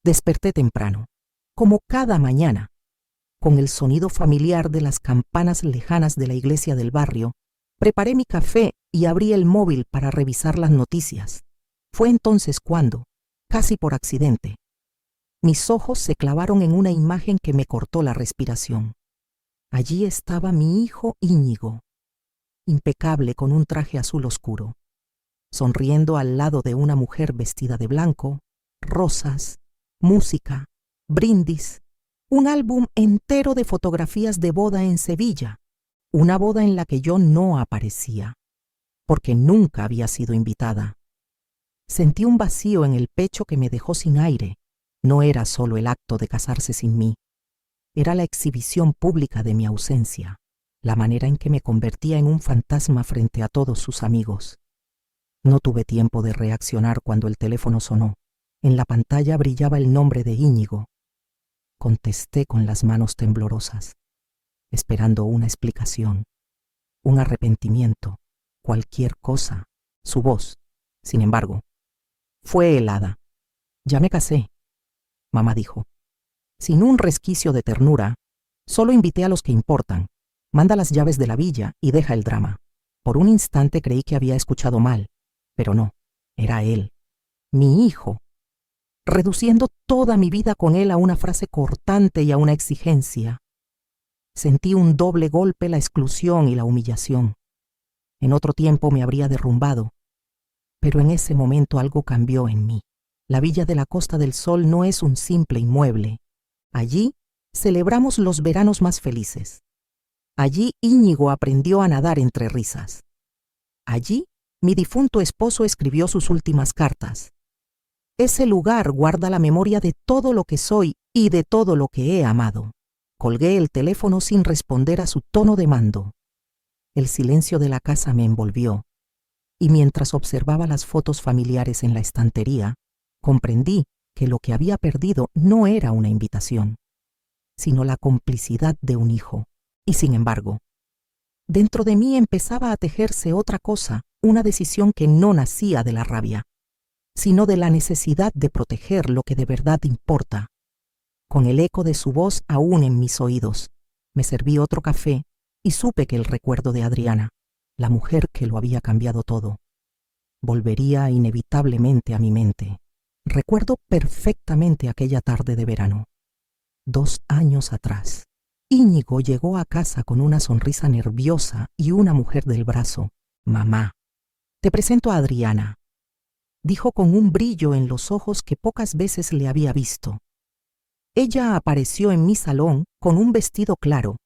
Desperté temprano, como cada mañana, con el sonido familiar de las campanas lejanas de la iglesia del barrio. Preparé mi café y abrí el móvil para revisar las noticias. Fue entonces cuando, casi por accidente, mis ojos se clavaron en una imagen que me cortó la respiración. Allí estaba mi hijo Íñigo, impecable con un traje azul oscuro, sonriendo al lado de una mujer vestida de blanco, rosas, música, brindis, un álbum entero de fotografías de boda en Sevilla, una boda en la que yo no aparecía, porque nunca había sido invitada. Sentí un vacío en el pecho que me dejó sin aire. No era solo el acto de casarse sin mí, era la exhibición pública de mi ausencia, la manera en que me convertía en un fantasma frente a todos sus amigos. No tuve tiempo de reaccionar cuando el teléfono sonó. En la pantalla brillaba el nombre de Íñigo. Contesté con las manos temblorosas, esperando una explicación, un arrepentimiento, cualquier cosa. Su voz, sin embargo, fue helada. Ya me casé, mamá dijo. Sin un resquicio de ternura, solo invité a los que importan. Manda las llaves de la villa y deja el drama. Por un instante creí que había escuchado mal, pero no, era él, mi hijo, reduciendo toda mi vida con él a una frase cortante y a una exigencia. Sentí un doble golpe, la exclusión y la humillación. En otro tiempo me habría derrumbado, pero en ese momento algo cambió en mí. La Villa de la Costa del Sol no es un simple inmueble. Allí celebramos los veranos más felices. Allí Íñigo aprendió a nadar entre risas. Allí mi difunto esposo escribió sus últimas cartas. Ese lugar guarda la memoria de todo lo que soy y de todo lo que he amado. Colgué el teléfono sin responder a su tono de mando. El silencio de la casa me envolvió, y mientras observaba las fotos familiares en la estantería, comprendí que lo que había perdido no era una invitación, sino la complicidad de un hijo. Y sin embargo, dentro de mí empezaba a tejerse otra cosa, una decisión que no nacía de la rabia, sino de la necesidad de proteger lo que de verdad importa. Con el eco de su voz aún en mis oídos, me serví otro café y supe que el recuerdo de Adriana, la mujer que lo había cambiado todo, volvería inevitablemente a mi mente. Recuerdo perfectamente aquella tarde de verano, 2 años atrás. Íñigo llegó a casa con una sonrisa nerviosa y una mujer del brazo. «Mamá, te presento a Adriana», dijo con un brillo en los ojos que pocas veces le había visto. Ella apareció en mi salón con un vestido claro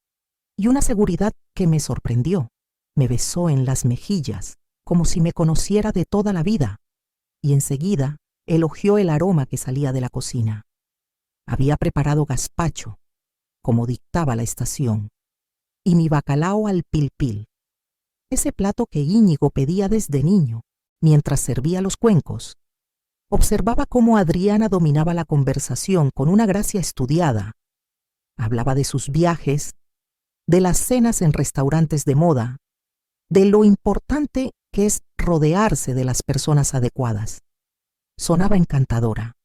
y una seguridad que me sorprendió. Me besó en las mejillas, como si me conociera de toda la vida, y enseguida elogió el aroma que salía de la cocina. Había preparado gazpacho, como dictaba la estación, y mi bacalao al pil pil, ese plato que Íñigo pedía desde niño, mientras servía los cuencos. Observaba cómo Adriana dominaba la conversación con una gracia estudiada. Hablaba de sus viajes, de las cenas en restaurantes de moda, de lo importante que es rodearse de las personas adecuadas. Sonaba encantadora,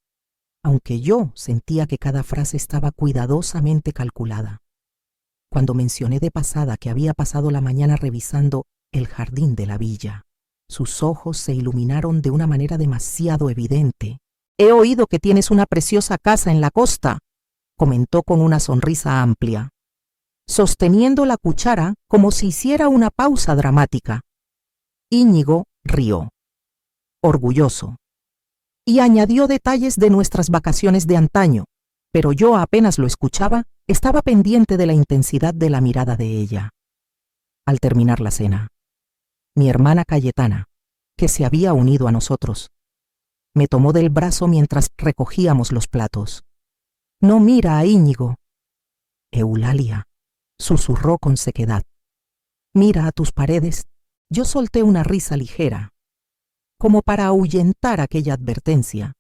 aunque yo sentía que cada frase estaba cuidadosamente calculada. Cuando mencioné de pasada que había pasado la mañana revisando el jardín de la villa, sus ojos se iluminaron de una manera demasiado evidente. «He oído que tienes una preciosa casa en la costa», comentó con una sonrisa amplia, sosteniendo la cuchara como si hiciera una pausa dramática. Íñigo rió, orgulloso, y añadió detalles de nuestras vacaciones de antaño, pero yo apenas lo escuchaba, estaba pendiente de la intensidad de la mirada de ella. Al terminar la cena, mi hermana Cayetana, que se había unido a nosotros, me tomó del brazo mientras recogíamos los platos. «No mira a Íñigo». «Eulalia», susurró con sequedad. «Mira a tus paredes». Yo solté una risa ligera, como para ahuyentar aquella advertencia.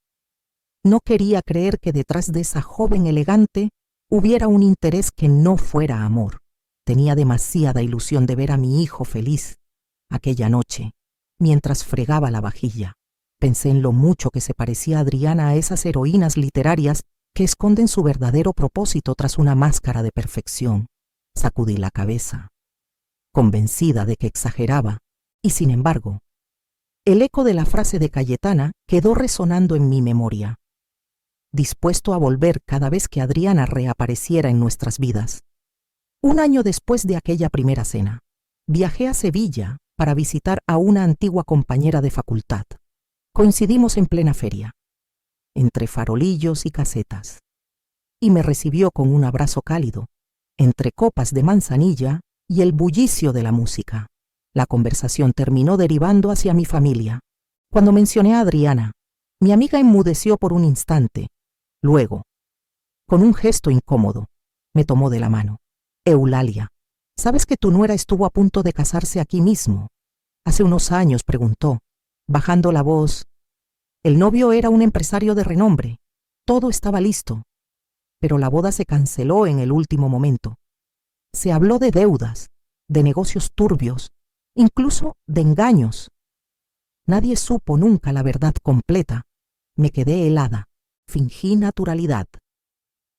No quería creer que detrás de esa joven elegante hubiera un interés que no fuera amor. Tenía demasiada ilusión de ver a mi hijo feliz aquella noche, mientras fregaba la vajilla. Pensé en lo mucho que se parecía Adriana a esas heroínas literarias que esconden su verdadero propósito tras una máscara de perfección. Sacudí la cabeza, convencida de que exageraba, y sin embargo, el eco de la frase de Cayetana quedó resonando en mi memoria, dispuesto a volver cada vez que Adriana reapareciera en nuestras vidas. Un año después de aquella primera cena, viajé a Sevilla para visitar a una antigua compañera de facultad. Coincidimos en plena feria, entre farolillos y casetas, y me recibió con un abrazo cálido, entre copas de manzanilla y el bullicio de la música. La conversación terminó derivando hacia mi familia. Cuando mencioné a Adriana, mi amiga enmudeció por un instante. Luego, con un gesto incómodo, me tomó de la mano. Eulalia, ¿sabes que tu nuera estuvo a punto de casarse aquí mismo? Hace unos años, preguntó, bajando la voz. El novio era un empresario de renombre. Todo estaba listo, pero la boda se canceló en el último momento. Se habló de deudas, de negocios turbios, incluso de engaños. Nadie supo nunca la verdad completa. Me quedé helada, fingí naturalidad.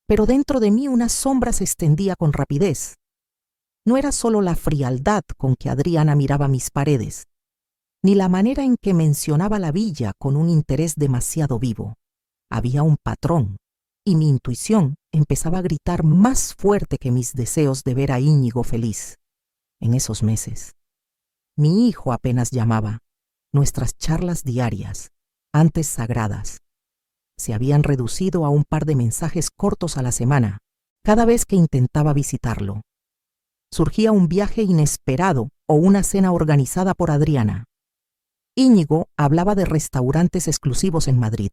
Pero dentro de mí una sombra se extendía con rapidez. No era solo la frialdad con que Adriana miraba mis paredes, ni la manera en que mencionaba la villa con un interés demasiado vivo. Había un patrón, y mi intuición empezaba a gritar más fuerte que mis deseos de ver a Íñigo feliz. En esos meses, mi hijo apenas llamaba. Nuestras charlas diarias, antes sagradas, se habían reducido a un par de mensajes cortos a la semana, cada vez que intentaba visitarlo. Surgía un viaje inesperado o una cena organizada por Adriana. Íñigo hablaba de restaurantes exclusivos en Madrid,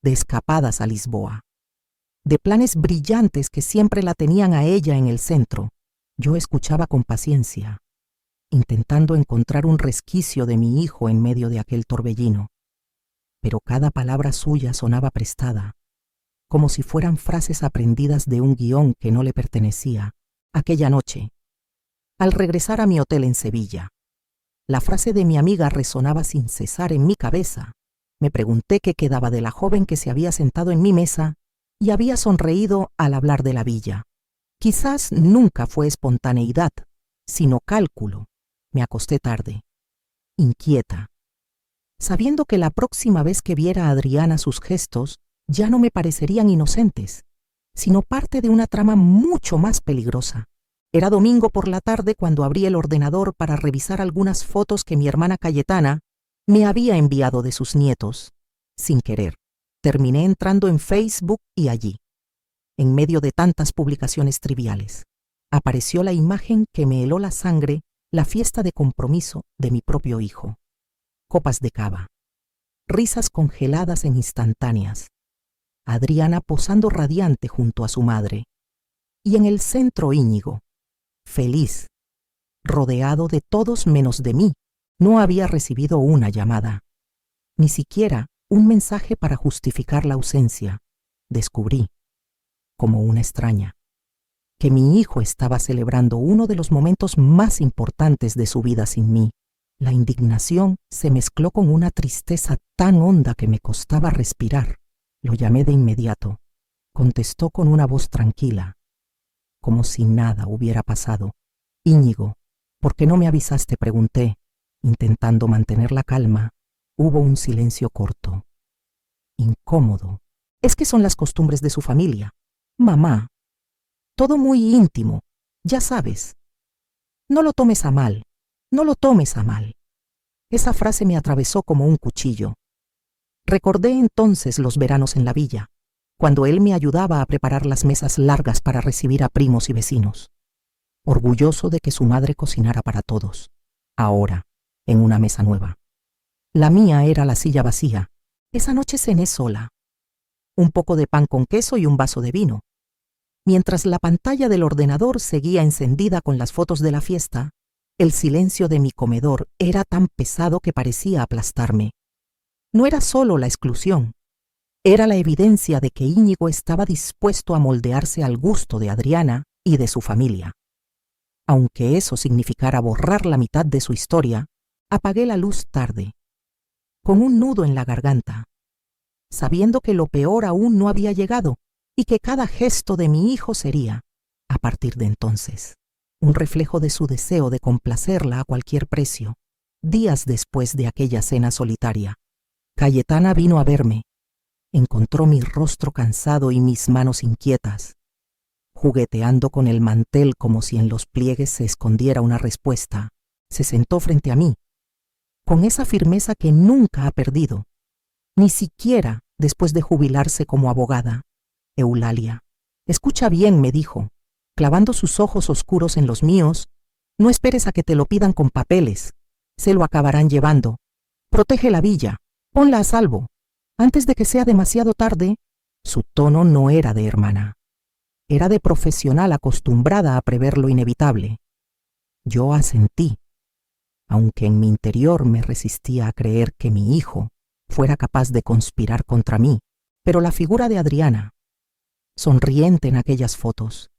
de escapadas a Lisboa, de planes brillantes que siempre la tenían a ella en el centro. Yo escuchaba con paciencia, intentando encontrar un resquicio de mi hijo en medio de aquel torbellino. Pero cada palabra suya sonaba prestada, como si fueran frases aprendidas de un guión que no le pertenecía. Aquella noche, al regresar a mi hotel en Sevilla, la frase de mi amiga resonaba sin cesar en mi cabeza. Me pregunté qué quedaba de la joven que se había sentado en mi mesa y había sonreído al hablar de la villa. Quizás nunca fue espontaneidad, sino cálculo. Me acosté tarde, inquieta, sabiendo que la próxima vez que viera a Adriana sus gestos ya no me parecerían inocentes, sino parte de una trama mucho más peligrosa. Era domingo por la tarde cuando abrí el ordenador para revisar algunas fotos que mi hermana Cayetana me había enviado de sus nietos. Sin querer, terminé entrando en Facebook y allí, en medio de tantas publicaciones triviales, apareció la imagen que me heló la sangre, la fiesta de compromiso de mi propio hijo. Copas de cava, risas congeladas en instantáneas, Adriana posando radiante junto a su madre, y en el centro Íñigo, feliz, rodeado de todos menos de mí. No había recibido una llamada, ni siquiera un mensaje para justificar la ausencia. Descubrí, como una extraña, que mi hijo estaba celebrando uno de los momentos más importantes de su vida sin mí. La indignación se mezcló con una tristeza tan honda que me costaba respirar. Lo llamé de inmediato. Contestó con una voz tranquila, como si nada hubiera pasado. Íñigo, ¿por qué no me avisaste?, pregunté, intentando mantener la calma. Hubo un silencio corto, incómodo. Es que son las costumbres de su familia. Mamá, todo muy íntimo, ya sabes. No lo tomes a mal, no lo tomes a mal. Esa frase me atravesó como un cuchillo. Recordé entonces los veranos en la villa, cuando él me ayudaba a preparar las mesas largas para recibir a primos y vecinos, orgulloso de que su madre cocinara para todos. Ahora, en una mesa nueva. La mía era la silla vacía. Esa noche cené sola. Un poco de pan con queso y un vaso de vino. Mientras la pantalla del ordenador seguía encendida con las fotos de la fiesta, el silencio de mi comedor era tan pesado que parecía aplastarme. No era solo la exclusión, era la evidencia de que Íñigo estaba dispuesto a moldearse al gusto de Adriana y de su familia. Aunque eso significara borrar la mitad de su historia, apagué la luz tarde. con un nudo en la garganta, sabiendo que lo peor aún no había llegado y que cada gesto de mi hijo sería, a partir de entonces, un reflejo de su deseo de complacerla a cualquier precio. Días después de aquella cena solitaria, Cayetana vino a verme. Encontró mi rostro cansado y mis manos inquietas, jugueteando con el mantel como si en los pliegues se escondiera una respuesta. Se sentó frente a mí, con esa firmeza que nunca ha perdido, ni siquiera después de jubilarse como abogada. Eulalia, escucha bien, me dijo, clavando sus ojos oscuros en los míos, no esperes a que te lo pidan con papeles, se lo acabarán llevando. Protege la villa, ponla a salvo, antes de que sea demasiado tarde. Su tono no era de hermana, era de profesional acostumbrada a prever lo inevitable. Yo asentí, aunque en mi interior me resistía a creer que mi hijo fuera capaz de conspirar contra mí, pero la figura de Adriana, sonriente en aquellas fotos,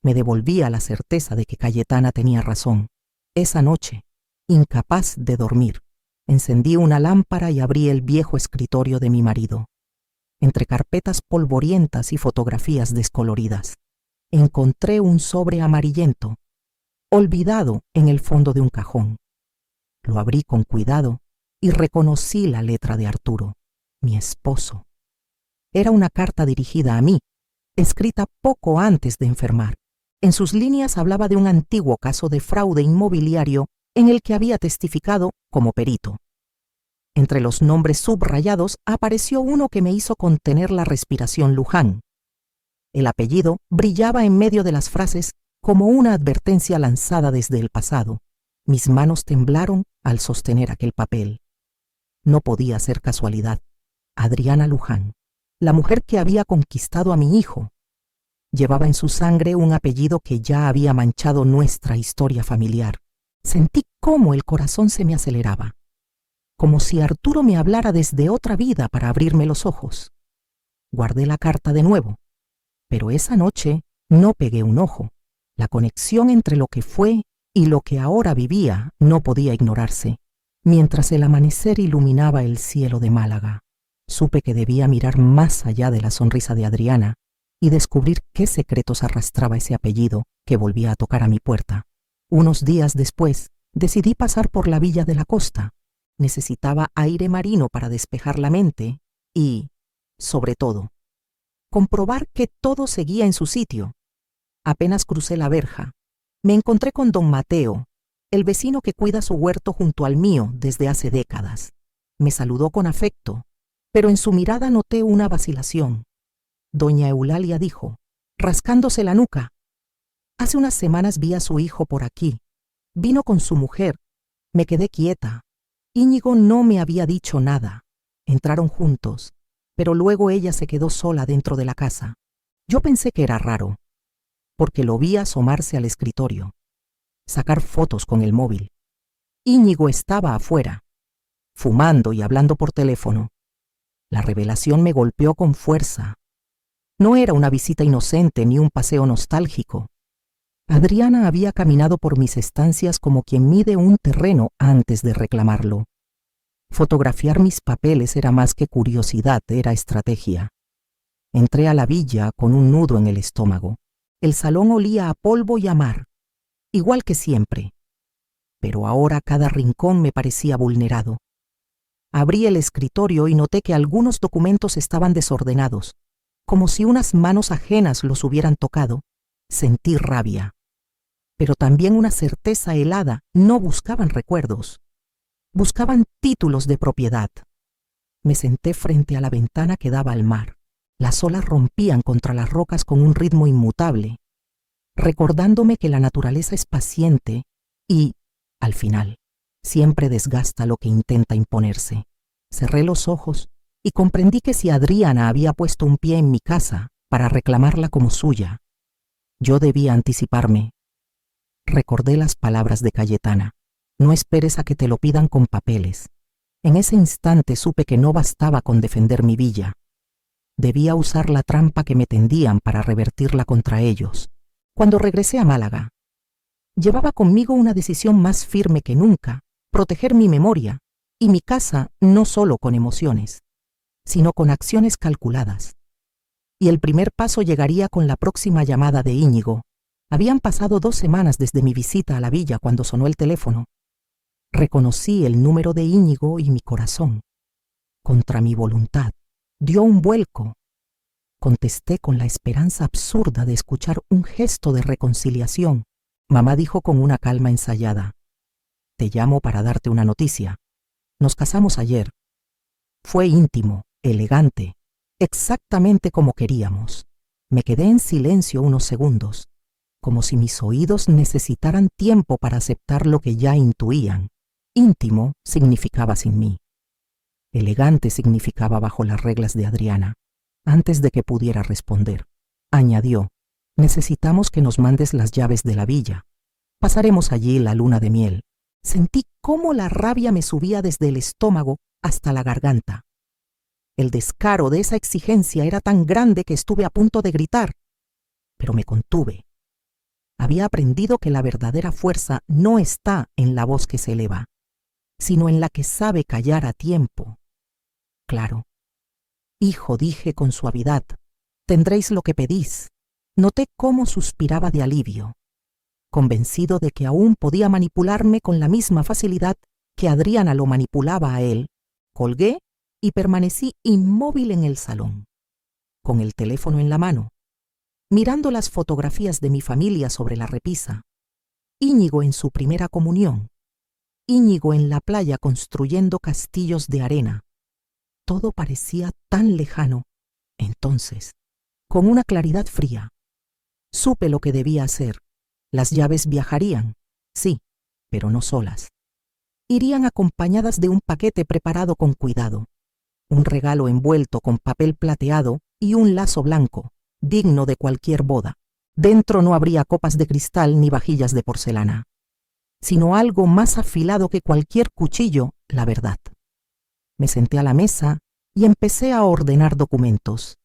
me devolvía la certeza de que Cayetana tenía razón. Esa noche, incapaz de dormir, encendí una lámpara y abrí el viejo escritorio de mi marido. Entre carpetas polvorientas y fotografías descoloridas, encontré un sobre amarillento, olvidado en el fondo de un cajón. Lo abrí con cuidado y reconocí la letra de Arturo, mi esposo. Era una carta dirigida a mí, escrita poco antes de enfermar. En sus líneas hablaba de un antiguo caso de fraude inmobiliario en el que había testificado como perito. Entre los nombres subrayados apareció uno que me hizo contener la respiración. Luján. El apellido brillaba en medio de las frases como una advertencia lanzada desde el pasado. Mis manos temblaron al sostener aquel papel. No podía ser casualidad. Adriana Luján, la mujer que había conquistado a mi hijo, llevaba en su sangre un apellido que ya había manchado nuestra historia familiar. Sentí cómo el corazón se me aceleraba, como si Arturo me hablara desde otra vida para abrirme los ojos. Guardé la carta de nuevo, pero esa noche no pegué un ojo. La conexión entre lo que fue y lo que ahora vivía no podía ignorarse. Mientras el amanecer iluminaba el cielo de Málaga, supe que debía mirar más allá de la sonrisa de Adriana y descubrir qué secretos arrastraba ese apellido que volvía a tocar a mi puerta. Unos días después, decidí pasar por la villa de la costa. Necesitaba aire marino para despejar la mente y, sobre todo, comprobar que todo seguía en su sitio. Apenas crucé la verja, me encontré con don Mateo, el vecino que cuida su huerto junto al mío desde hace décadas. Me saludó con afecto, pero en su mirada noté una vacilación. Doña Eulalia dijo, rascándose la nuca: hace unas semanas vi a su hijo por aquí. Vino con su mujer. Me quedé quieta. Íñigo no me había dicho nada. Entraron juntos, pero luego ella se quedó sola dentro de la casa. Yo pensé que era raro, porque lo vi asomarse al escritorio, sacar fotos con el móvil. Íñigo estaba afuera, fumando y hablando por teléfono. La revelación me golpeó con fuerza. No era una visita inocente ni un paseo nostálgico. Adriana había caminado por mis estancias como quien mide un terreno antes de reclamarlo. Fotografiar mis papeles era más que curiosidad, era estrategia. Entré a la villa con un nudo en el estómago. El salón olía a polvo y a mar, igual que siempre. Pero ahora cada rincón me parecía vulnerado. Abrí el escritorio y noté que algunos documentos estaban desordenados, como si unas manos ajenas los hubieran tocado. Sentí rabia, pero también una certeza helada. No buscaban recuerdos, buscaban títulos de propiedad. Me senté frente a la ventana que daba al mar. Las olas rompían contra las rocas con un ritmo inmutable, recordándome que la naturaleza es paciente y, al final, siempre desgasta lo que intenta imponerse. Cerré los ojos y comprendí que si Adriana había puesto un pie en mi casa para reclamarla como suya, yo debía anticiparme. Recordé las palabras de Cayetana: no esperes a que te lo pidan con papeles. En ese instante supe que no bastaba con defender mi villa. Debía usar la trampa que me tendían para revertirla contra ellos. Cuando regresé a Málaga, llevaba conmigo una decisión más firme que nunca: proteger mi memoria y mi casa no solo con emociones, sino con acciones calculadas. Y el primer paso llegaría con la próxima llamada de Íñigo. Habían pasado 2 semanas desde mi visita a la villa cuando sonó el teléfono. Reconocí el número de Íñigo y mi corazón, contra mi voluntad, dio un vuelco. Contesté con la esperanza absurda de escuchar un gesto de reconciliación. Mamá dijo con una calma ensayada: «Te llamo para darte una noticia. Nos casamos ayer. Fue íntimo, elegante, exactamente como queríamos». Me quedé en silencio unos segundos, como si mis oídos necesitaran tiempo para aceptar lo que ya intuían. Íntimo significaba sin mí. Elegante significaba bajo las reglas de Adriana. Antes de que pudiera responder, añadió: «Necesitamos que nos mandes las llaves de la villa. Pasaremos allí la luna de miel». Sentí cómo la rabia me subía desde el estómago hasta la garganta. El descaro de esa exigencia era tan grande que estuve a punto de gritar, pero me contuve. Había aprendido que la verdadera fuerza no está en la voz que se eleva, sino en la que sabe callar a tiempo. «Claro. Hijo», dije con suavidad, «tendréis lo que pedís». Noté cómo suspiraba de alivio, convencido de que aún podía manipularme con la misma facilidad que Adriana lo manipulaba a él. Colgué y permanecí inmóvil en el salón, con el teléfono en la mano, mirando las fotografías de mi familia sobre la repisa. Íñigo en su primera comunión, Íñigo en la playa construyendo castillos de arena. Todo parecía tan lejano. Entonces, con una claridad fría, supe lo que debía hacer. Las llaves viajarían, sí, pero no solas. Irían acompañadas de un paquete preparado con cuidado, un regalo envuelto con papel plateado y un lazo blanco, digno de cualquier boda. Dentro no habría copas de cristal ni vajillas de porcelana, sino algo más afilado que cualquier cuchillo, la verdad. Me senté a la mesa y empecé a ordenar documentos,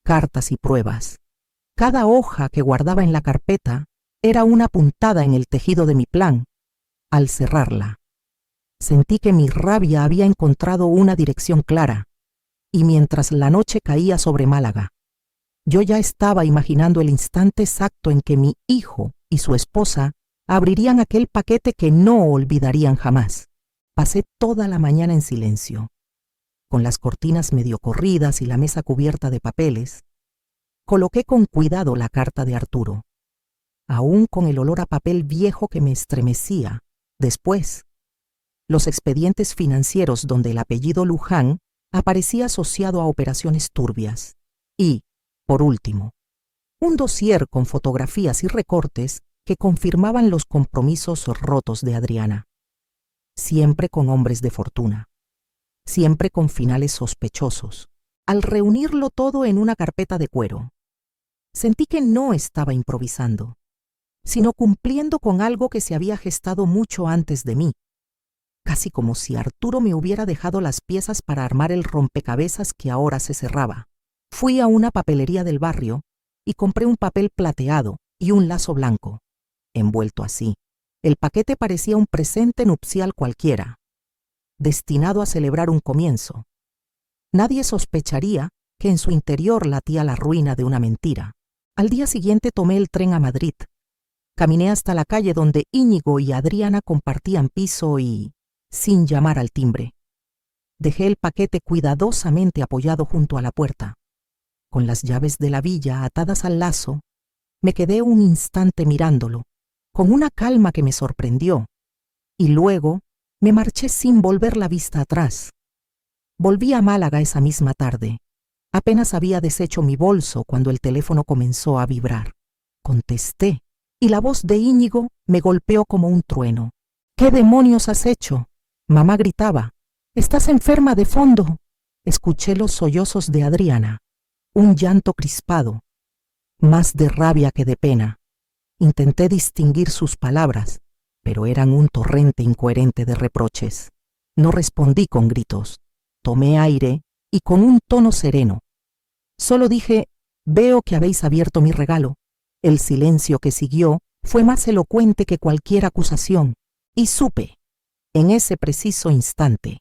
cartas y pruebas. Cada hoja que guardaba en la carpeta era una puntada en el tejido de mi plan. Al cerrarla, sentí que mi rabia había encontrado una dirección clara, y mientras la noche caía sobre Málaga, yo ya estaba imaginando el instante exacto en que mi hijo y su esposa abrirían aquel paquete que no olvidarían jamás. Pasé toda la mañana en silencio, con las cortinas medio corridas y la mesa cubierta de papeles. Coloqué con cuidado la carta de Arturo, aún con el olor a papel viejo que me estremecía. Después, los expedientes financieros donde el apellido Luján aparecía asociado a operaciones turbias. Y, por último, un dossier con fotografías y recortes que confirmaban los compromisos rotos de Adriana. Siempre con hombres de fortuna, siempre con finales sospechosos. Al reunirlo todo en una carpeta de cuero, sentí que no estaba improvisando, sino cumpliendo con algo que se había gestado mucho antes de mí, casi como si Arturo me hubiera dejado las piezas para armar el rompecabezas que ahora se cerraba. Fui a una papelería del barrio y compré un papel plateado y un lazo blanco. Envuelto así, el paquete parecía un presente nupcial cualquiera, destinado a celebrar un comienzo. Nadie sospecharía que en su interior latía la ruina de una mentira. Al día siguiente tomé el tren a Madrid. Caminé hasta la calle donde Íñigo y Adriana compartían piso y, sin llamar al timbre, dejé el paquete cuidadosamente apoyado junto a la puerta. Con las llaves de la villa atadas al lazo, me quedé un instante mirándolo, con una calma que me sorprendió, y luego me marché sin volver la vista atrás. Volví a Málaga esa misma tarde. Apenas había deshecho mi bolso cuando el teléfono comenzó a vibrar. Contesté, y la voz de Íñigo me golpeó como un trueno. «¿Qué demonios has hecho?», mamá gritaba. «Estás enferma de fondo». Escuché los sollozos de Adriana, un llanto crispado, más de rabia que de pena. Intenté distinguir sus palabras, pero eran un torrente incoherente de reproches. No respondí con gritos. Tomé aire y con un tono sereno, solo dije: «Veo que habéis abierto mi regalo». El silencio que siguió fue más elocuente que cualquier acusación, y supe, en ese preciso instante,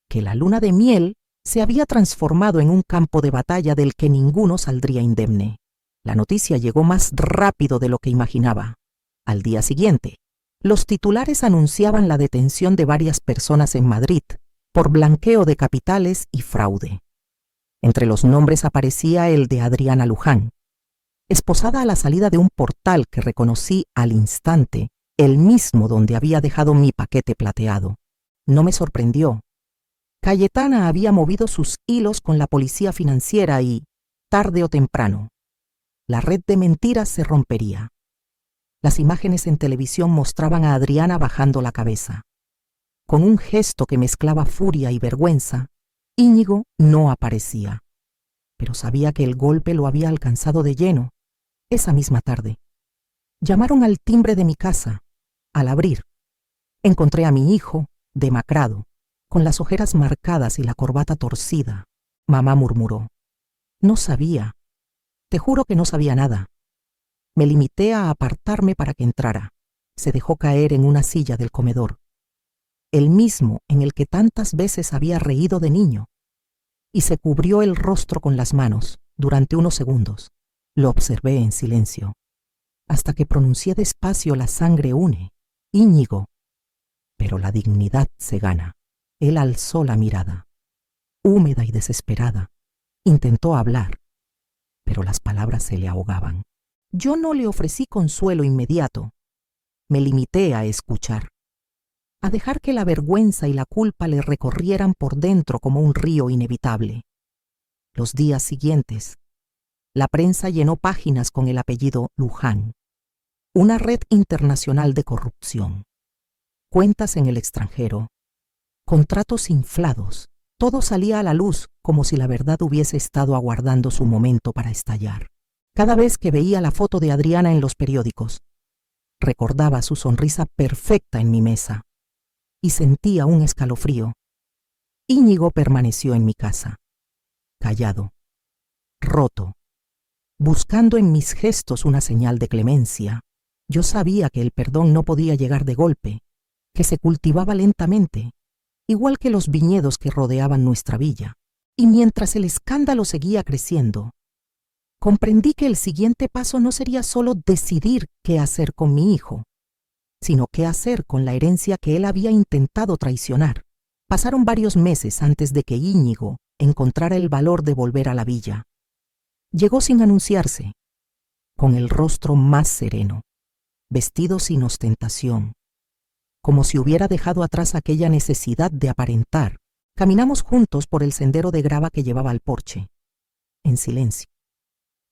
que la luna de miel se había transformado en un campo de batalla del que ninguno saldría indemne. La noticia llegó más rápido de lo que imaginaba. Al día siguiente, los titulares anunciaban la detención de varias personas en Madrid por blanqueo de capitales y fraude. Entre los nombres aparecía el de Adriana Luján, esposada a la salida de un portal que reconocí al instante, el mismo donde había dejado mi paquete plateado. No me sorprendió. Cayetana había movido sus hilos con la policía financiera y, tarde o temprano, la red de mentiras se rompería. Las imágenes en televisión mostraban a Adriana bajando la cabeza. Con un gesto que mezclaba furia y vergüenza, Íñigo no aparecía. Pero sabía que el golpe lo había alcanzado de lleno. Esa misma tarde, llamaron al timbre de mi casa. Al abrir, encontré a mi hijo, demacrado, con las ojeras marcadas y la corbata torcida. Mamá murmuró: «No sabía. Te juro que no sabía nada». Me limité a apartarme para que entrara. Se dejó caer en una silla del comedor, el mismo en el que tantas veces había reído de niño, y se cubrió el rostro con las manos. Durante unos segundos lo observé en silencio, hasta que pronuncié despacio: «La sangre une, Íñigo». Pero la dignidad se gana. Él alzó la mirada, húmeda y desesperada. Intentó hablar, pero las palabras se le ahogaban. Yo no le ofrecí consuelo inmediato. Me limité a escuchar, a dejar que la vergüenza y la culpa le recorrieran por dentro como un río inevitable. Los días siguientes, la prensa llenó páginas con el apellido Luján, una red internacional de corrupción, cuentas en el extranjero, contratos inflados. Todo salía a la luz como si la verdad hubiese estado aguardando su momento para estallar. Cada vez que veía la foto de Adriana en los periódicos, recordaba su sonrisa perfecta en mi mesa y sentía un escalofrío. Íñigo permaneció en mi casa, callado, roto, buscando en mis gestos una señal de clemencia. Yo sabía que el perdón no podía llegar de golpe, que se cultivaba lentamente, igual que los viñedos que rodeaban nuestra villa. Y mientras el escándalo seguía creciendo, comprendí que el siguiente paso no sería solo decidir qué hacer con mi hijo, sino qué hacer con la herencia que él había intentado traicionar. Pasaron varios meses antes de que Íñigo encontrara el valor de volver a la villa. Llegó sin anunciarse, con el rostro más sereno, vestido sin ostentación, como si hubiera dejado atrás aquella necesidad de aparentar. Caminamos juntos por el sendero de grava que llevaba al porche, en silencio.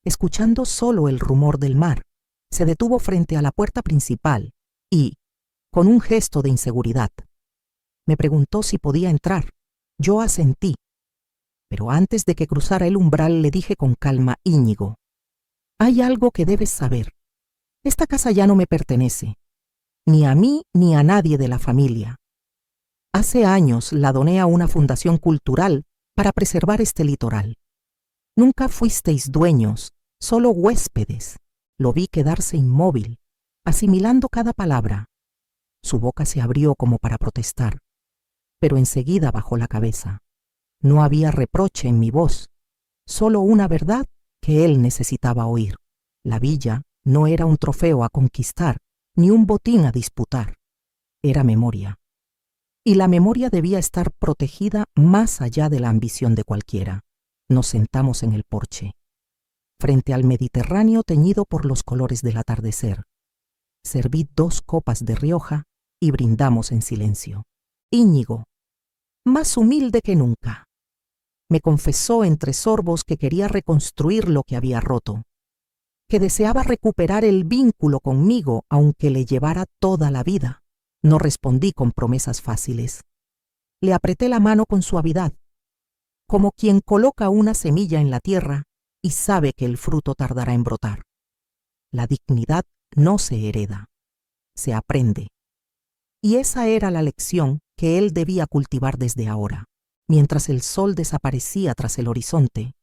Escuchando solo el rumor del mar, se detuvo frente a la puerta principal y, con un gesto de inseguridad, me preguntó si podía entrar. Yo asentí, pero antes de que cruzara el umbral le dije con calma: «Íñigo, hay algo que debes saber. Esta casa ya no me pertenece, ni a mí ni a nadie de la familia. Hace años la doné a una fundación cultural para preservar este litoral. Nunca fuisteis dueños, solo huéspedes». Lo vi quedarse inmóvil, asimilando cada palabra. Su boca se abrió como para protestar, pero enseguida bajó la cabeza. No había reproche en mi voz, solo una verdad que él necesitaba oír. La villa no era un trofeo a conquistar, ni un botín a disputar. Era memoria. Y la memoria debía estar protegida más allá de la ambición de cualquiera. Nos sentamos en el porche, frente al Mediterráneo teñido por los colores del atardecer. Serví 2 copas de Rioja y brindamos en silencio. Íñigo, más humilde que nunca, me confesó entre sorbos que quería reconstruir lo que había roto, que deseaba recuperar el vínculo conmigo aunque le llevara toda la vida. No respondí con promesas fáciles. Le apreté la mano con suavidad, como quien coloca una semilla en la tierra y sabe que el fruto tardará en brotar. La dignidad no se hereda, se aprende. Y esa era la lección que él debía cultivar desde ahora. Mientras el sol desaparecía tras el horizonte,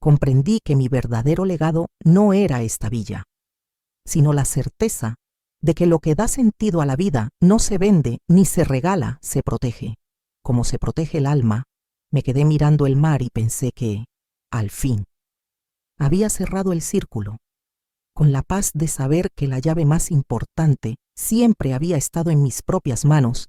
comprendí que mi verdadero legado no era esta villa, sino la certeza de que lo que da sentido a la vida no se vende ni se regala, se protege. como se protege el alma, me quedé mirando el mar y pensé que, al fin, había cerrado el círculo, con la paz de saber que la llave más importante siempre había estado en mis propias manos